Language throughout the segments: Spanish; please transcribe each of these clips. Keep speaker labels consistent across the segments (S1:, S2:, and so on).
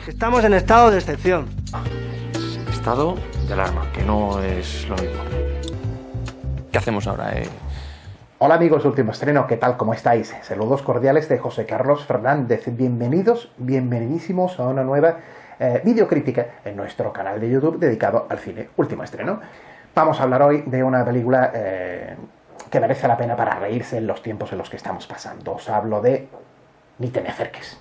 S1: Estamos en estado de excepción.
S2: Estado de alarma, que no es lo mismo. ¿Qué hacemos ahora,
S3: Hola amigos de Último Estreno, ¿qué tal? ¿Cómo estáis? Saludos cordiales de José Carlos Fernández. Bienvenidos, bienvenidísimos a una nueva videocrítica en nuestro canal de YouTube dedicado al cine Último Estreno. Vamos a hablar hoy de una película que merece la pena para reírse en los tiempos en los que estamos pasando. Os hablo de Ni te me acerques.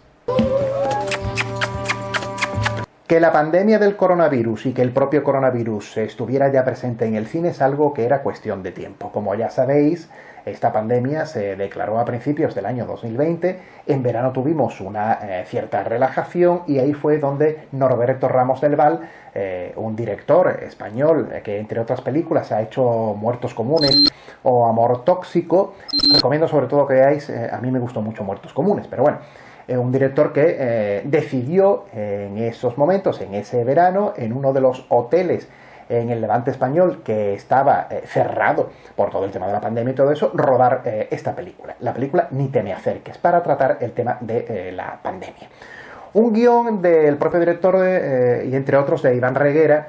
S3: Que la pandemia del coronavirus y que el propio coronavirus estuviera ya presente en el cine es algo que era cuestión de tiempo. Como ya sabéis, esta pandemia se declaró a principios del año 2020, en verano tuvimos una cierta relajación y ahí fue donde Norberto Ramos del Val, un director español que entre otras películas ha hecho Muertos Comunes o Amor Tóxico, recomiendo sobre todo que veáis, a mí me gustó mucho Muertos Comunes, pero bueno, un director que decidió en esos momentos, en ese verano, en uno de los hoteles en el Levante español que estaba cerrado por todo el tema de la pandemia y todo eso, rodar esta película, la película Ni te me acerques, para tratar el tema de la pandemia. Un guión del propio director y entre otros de Iván Reguera,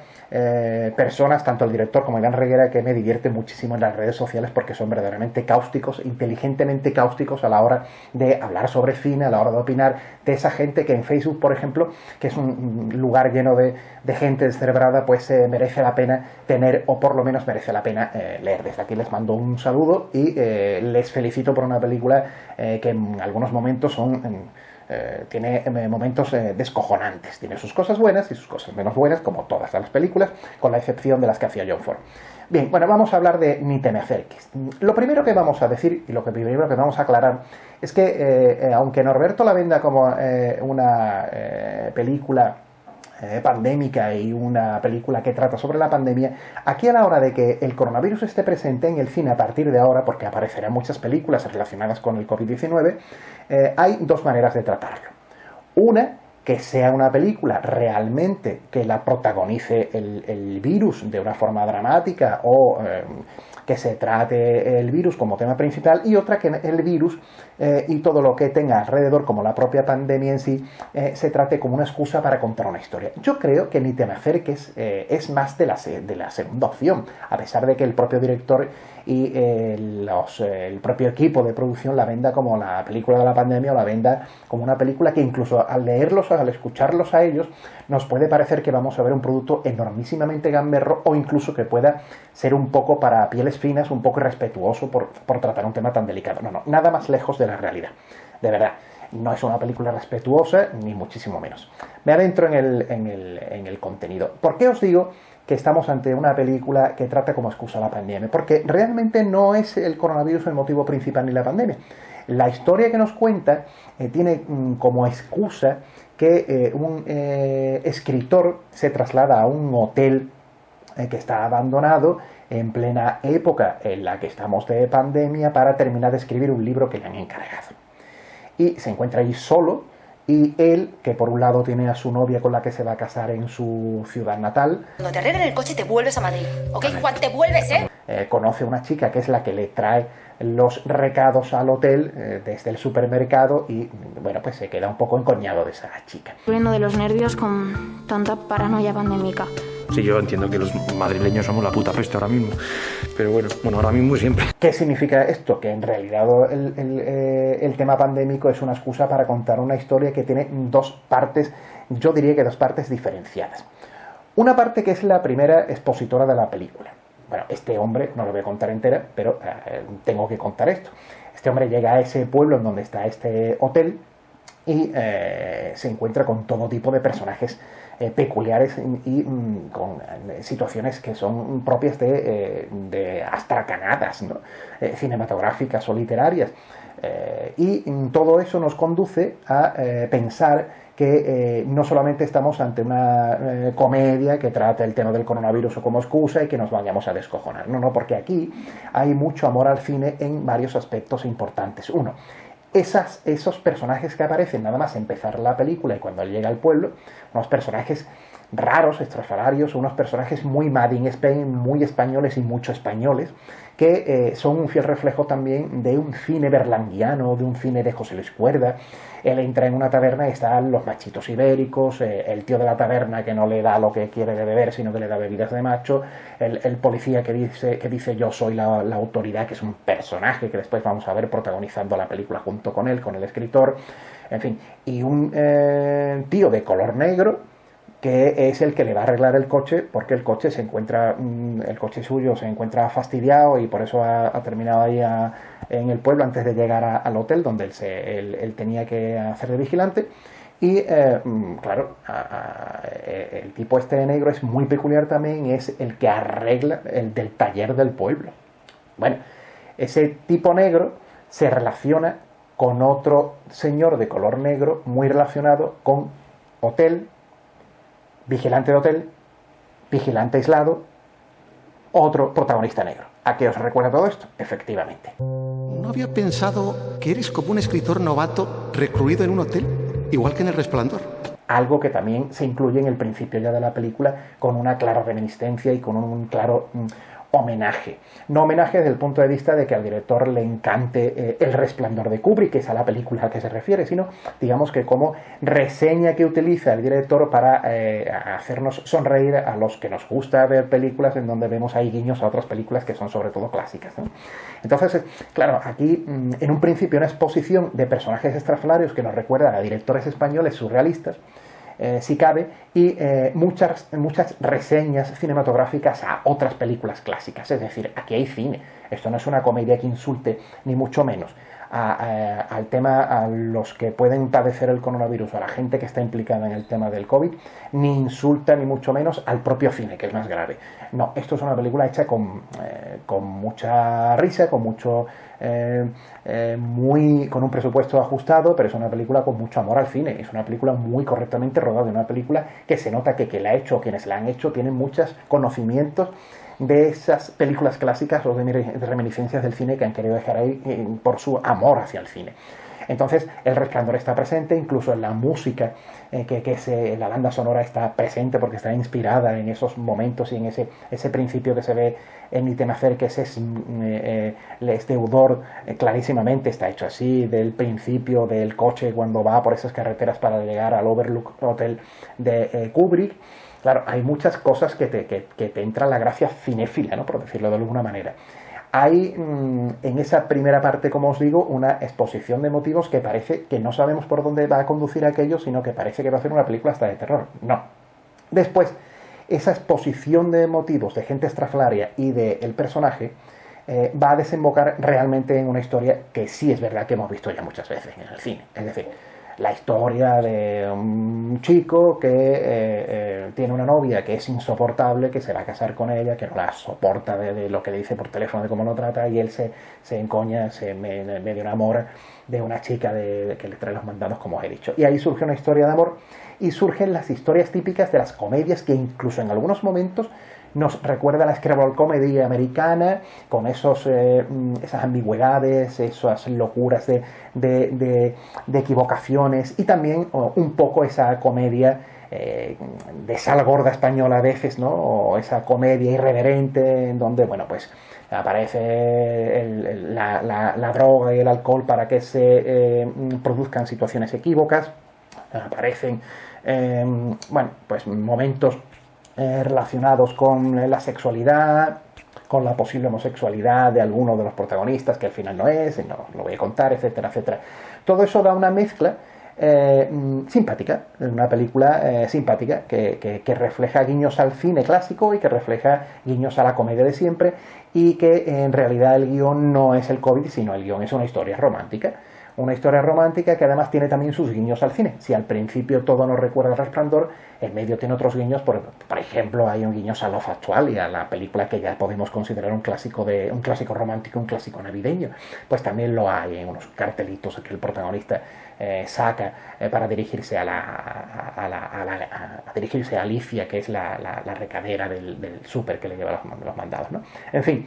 S3: personas, tanto el director como Iván Reguera, que me divierte muchísimo en las redes sociales porque son verdaderamente cáusticos, inteligentemente cáusticos a la hora de hablar sobre cine, a la hora de opinar, de esa gente que en Facebook, por ejemplo, que es un lugar lleno de gente descerebrada, pues merece la pena tener, o por lo menos merece la pena leer. Desde aquí les mando un saludo y les felicito por una película que en algunos momentos tiene momentos descojonantes, tiene sus cosas buenas y sus cosas menos buenas, como todas las películas, con la excepción de las que hacía John Ford. Bien, bueno, vamos a hablar de Ni te me acerques. Lo primero que vamos a decir y lo primero que vamos a aclarar es que aunque Norberto la venda como una película pandémica y una película que trata sobre la pandemia, aquí a la hora de que el coronavirus esté presente en el cine a partir de ahora, porque aparecerán muchas películas relacionadas con el COVID-19, hay dos maneras de tratarlo. Una, que sea una película realmente que la protagonice el virus de una forma dramática o que se trate el virus como tema principal, y otra que el virus y todo lo que tenga alrededor, como la propia pandemia en sí, se trate como una excusa para contar una historia. Yo creo que Ni te me acerques es más de la segunda opción, a pesar de que el propio director y el propio equipo de producción la venda como la película de la pandemia o la venda como una película que incluso al leerlos, al escucharlos a ellos, nos puede parecer que vamos a ver un producto enormísimamente gamberro o incluso que pueda ser un poco para pieles finas, un poco irrespetuoso por tratar un tema tan delicado. No, nada más lejos de la realidad, de verdad. No es una película respetuosa, ni muchísimo menos. Me adentro en el contenido. ¿Por qué os digo que estamos ante una película que trata como excusa la pandemia? Porque realmente no es el coronavirus el motivo principal ni la pandemia. La historia que nos cuenta tiene como excusa que un escritor se traslada a un hotel que está abandonado en plena época en la que estamos de pandemia para terminar de escribir un libro que le han encargado. Y se encuentra allí solo, y él, que por un lado tiene a su novia con la que se va a casar en su ciudad natal.
S4: Cuando te arreglen el coche te vuelves a Madrid, ¿ok? Juan, te vuelves,
S3: conoce a una chica que es la que le trae los recados al hotel desde el supermercado y, bueno, pues se queda un poco encoñado de esa chica.
S5: Sufriendo de los nervios con tanta paranoia pandémica.
S2: Sí, yo entiendo que los madrileños somos la puta peste ahora mismo, pero bueno, ahora mismo y siempre.
S3: ¿Qué significa esto? Que en realidad el tema pandémico es una excusa para contar una historia que tiene dos partes, yo diría que dos partes diferenciadas. Una parte que es la primera expositora de la película. Bueno, este hombre, no lo voy a contar entera, pero tengo que contar esto. Este hombre llega a ese pueblo en donde está este hotel y se encuentra con todo tipo de personajes peculiares y con situaciones que son propias de astracanadas, ¿no? Cinematográficas o literarias. Y todo eso nos conduce a pensar que no solamente estamos ante una comedia que trata el tema del coronavirus como excusa y que nos vayamos a descojonar. No, porque aquí hay mucho amor al cine en varios aspectos importantes. Uno, esos personajes que aparecen nada más empezar la película y cuando él llega al pueblo, unos personajes raros, estrafalarios, unos personajes muy made in Spain, muy españoles y mucho españoles, que son un fiel reflejo también de un cine berlanguiano, de un cine de José Luis Cuerda. Él entra en una taberna y están los machitos ibéricos, el tío de la taberna que no le da lo que quiere de beber, sino que le da bebidas de macho, el policía que dice yo soy la autoridad, que es un personaje que después vamos a ver protagonizando la película junto con él, con el escritor, en fin, y un tío de color negro que es el que le va a arreglar el coche porque el coche el coche suyo se encuentra fastidiado y por eso ha terminado ahí en el pueblo antes de llegar al hotel donde él tenía que hacer de vigilante. Y claro, el tipo este de negro es muy peculiar también, es el que arregla el del taller del pueblo. Bueno, ese tipo negro se relaciona con otro señor de color negro muy relacionado con hotel, vigilante de hotel, vigilante aislado, otro protagonista negro. ¿A qué os recuerda todo esto? Efectivamente.
S6: ¿No había pensado que eres como un escritor novato recluido en un hotel, igual que en El Resplandor?
S3: Algo que también se incluye en el principio ya de la película con una clara reminiscencia y con un claro homenaje. No homenaje desde el punto de vista de que al director le encante El Resplandor de Kubrick, que es a la película a la que se refiere, sino digamos que como reseña que utiliza el director para hacernos sonreír a los que nos gusta ver películas en donde vemos ahí guiños a otras películas que son sobre todo clásicas, ¿no? Entonces, claro, aquí en un principio una exposición de personajes estrafalarios que nos recuerdan a directores españoles surrealistas, si cabe, y muchas reseñas cinematográficas a otras películas clásicas. Es decir, aquí hay cine. Esto no es una comedia que insulte, ni mucho menos, al tema, a los que pueden padecer el coronavirus, a la gente que está implicada en el tema del COVID, ni insulta, ni mucho menos, al propio cine, que es más grave. No, esto es una película hecha con mucha risa, con mucho... con un presupuesto ajustado, pero es una película con mucho amor al cine, es una película muy correctamente rodada, una película que se nota que la ha hecho o quienes la han hecho tienen muchos conocimientos de esas películas clásicas o de reminiscencias del cine que han querido dejar ahí por su amor hacia el cine. Entonces El Resplandor está presente, incluso en la música, la banda sonora está presente porque está inspirada en esos momentos y en ese principio que se ve en Itemacer, que es deudor clarísimamente, está hecho así, del principio del coche cuando va por esas carreteras para llegar al Overlook Hotel de Kubrick. Claro, hay muchas cosas que te entra la gracia cinéfila, ¿no?, por decirlo de alguna manera. Hay en esa primera parte, como os digo, una exposición de motivos que parece que no sabemos por dónde va a conducir aquello, sino que parece que va a ser una película hasta de terror. No. Después, esa exposición de motivos de gente estrafalaria y del personaje va a desembocar realmente en una historia que sí es verdad que hemos visto ya muchas veces en el cine. Es decir, la historia de un chico que tiene una novia que es insoportable, que se va a casar con ella, que no la soporta de lo que le dice por teléfono, de cómo lo trata, y él se encoña, se medio enamora de una chica que le trae los mandados, como os he dicho. Y ahí surge una historia de amor y surgen las historias típicas de las comedias que incluso en algunos momentos nos recuerda a la screwball comedy americana, con esas ambigüedades, esas locuras de equivocaciones, y también un poco esa comedia de sal gorda española a veces, ¿no?, o esa comedia irreverente en donde, bueno, pues aparece la droga y el alcohol para que se produzcan situaciones equívocas, aparecen bueno, pues momentos relacionados con la sexualidad, con la posible homosexualidad de alguno de los protagonistas, que al final no es, no lo voy a contar, etcétera, etcétera. Todo eso da una mezcla simpática, una película simpática que refleja guiños al cine clásico y que refleja guiños a la comedia de siempre, y que en realidad el guión no es el COVID, sino el guión es una historia romántica. Una historia romántica que además tiene también sus guiños al cine. Si al principio todo nos recuerda al Resplandor, en medio tiene otros guiños. Por ejemplo, hay un guiño a Love Actually, a la película que ya podemos considerar un clásico romántico, un clásico navideño. Pues también lo hay en unos cartelitos que el protagonista saca para dirigirse a dirigirse a Alicia, que es la recadera del súper que le lleva los mandados, ¿no? En fin.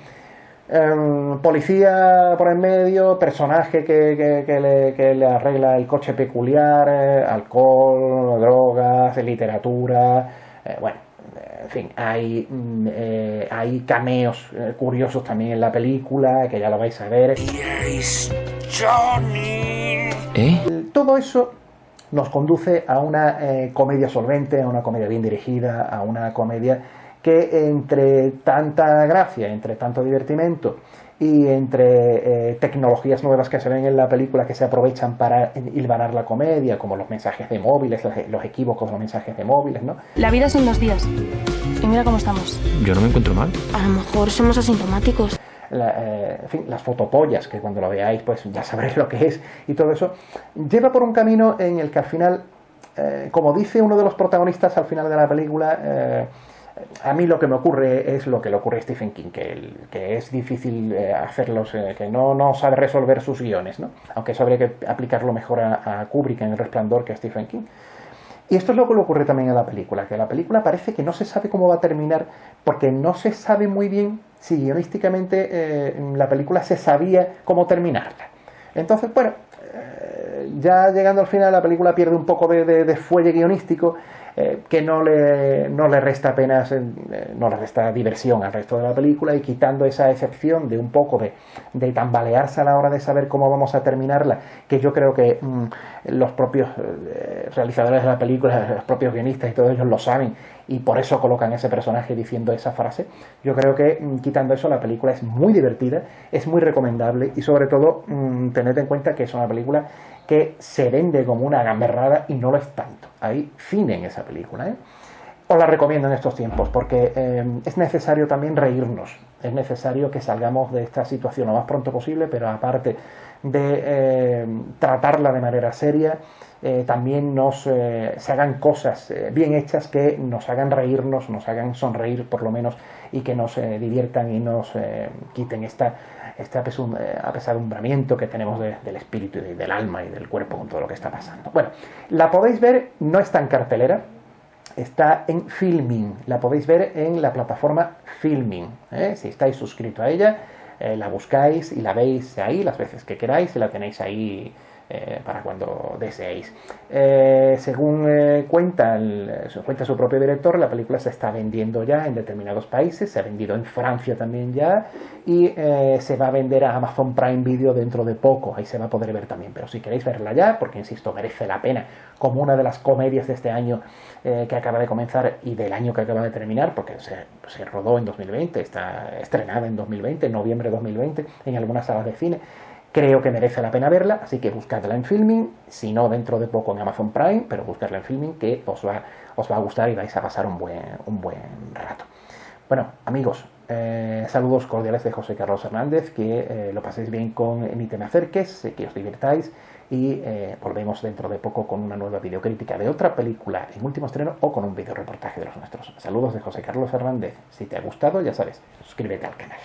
S3: Policía por en medio, personaje que le arregla el coche peculiar, alcohol, drogas, literatura, bueno, En fin, hay cameos curiosos también en la película, que ya lo vais a ver. Todo eso nos conduce a una comedia solvente, a una comedia bien dirigida, a una comedia que entre tanta gracia, entre tanto divertimento y entre tecnologías nuevas que se ven en la película que se aprovechan para hilvanar la comedia, como los mensajes de móviles, los equívocos, los mensajes de móviles, ¿no?
S5: La vida son 2 días. Y mira cómo estamos.
S2: Yo no me encuentro mal.
S5: A lo mejor somos asintomáticos.
S3: En fin, las fotopollas, que cuando lo veáis pues ya sabréis lo que es, y todo eso lleva por un camino en el que al final, como dice uno de los protagonistas al final de la película, a mí lo que me ocurre es lo que le ocurre a Stephen King, que es difícil hacerlos, que no sabe resolver sus guiones, ¿no? Aunque eso habría que aplicarlo mejor a Kubrick en El Resplandor que a Stephen King. Y esto es lo que le ocurre también a la película, que la película parece que no se sabe cómo va a terminar, porque no se sabe muy bien si guionísticamente la película se sabía cómo terminarla. Entonces, bueno, ya llegando al final la película pierde un poco de fuelle guionístico, que no le resta apenas, no le resta diversión al resto de la película, y quitando esa excepción de un poco de tambalearse a la hora de saber cómo vamos a terminarla, que yo creo que los propios realizadores de la película, los propios guionistas y todos ellos lo saben, y por eso colocan ese personaje diciendo esa frase. Yo creo que quitando eso la película es muy divertida, es muy recomendable, y sobre todo tened en cuenta que es una película que se vende como una gamberrada y no lo es tanto. Hay cine en esa película, ¿eh? Os la recomiendo en estos tiempos porque es necesario también reírnos, es necesario que salgamos de esta situación lo más pronto posible, pero aparte de tratarla de manera seria, también se hagan cosas bien hechas que nos hagan reírnos, nos hagan sonreír por lo menos, y que nos diviertan y nos quiten este apesadumbramiento que tenemos del espíritu y del alma y del cuerpo con todo lo que está pasando. Bueno, la podéis ver, no está en cartelera, está en Filmin, la podéis ver en la plataforma Filmin, si estáis suscritos a ella, la buscáis y la veis ahí las veces que queráis y la tenéis ahí para cuando deseéis. Según cuenta su propio director, la película se está vendiendo ya en determinados países, se ha vendido en Francia también ya, y se va a vender a Amazon Prime Video dentro de poco, ahí se va a poder ver también, pero si queréis verla ya, porque insisto, merece la pena, como una de las comedias de este año que acaba de comenzar y del año que acaba de terminar, porque se rodó en 2020, está estrenada en 2020, en noviembre de 2020, en algunas salas de cine. Creo que merece la pena verla, así que buscadla en Filmin, si no dentro de poco en Amazon Prime, pero buscadla en Filmin, que os va a gustar y vais a pasar un buen rato. Bueno, amigos, saludos cordiales de José Carlos Hernández, que lo paséis bien con Ni te me acerques, que os divirtáis, y volvemos dentro de poco con una nueva videocrítica de otra película en último estreno o con un videoreportaje de los nuestros. Saludos de José Carlos Hernández. Si te ha gustado, ya sabes, suscríbete al canal.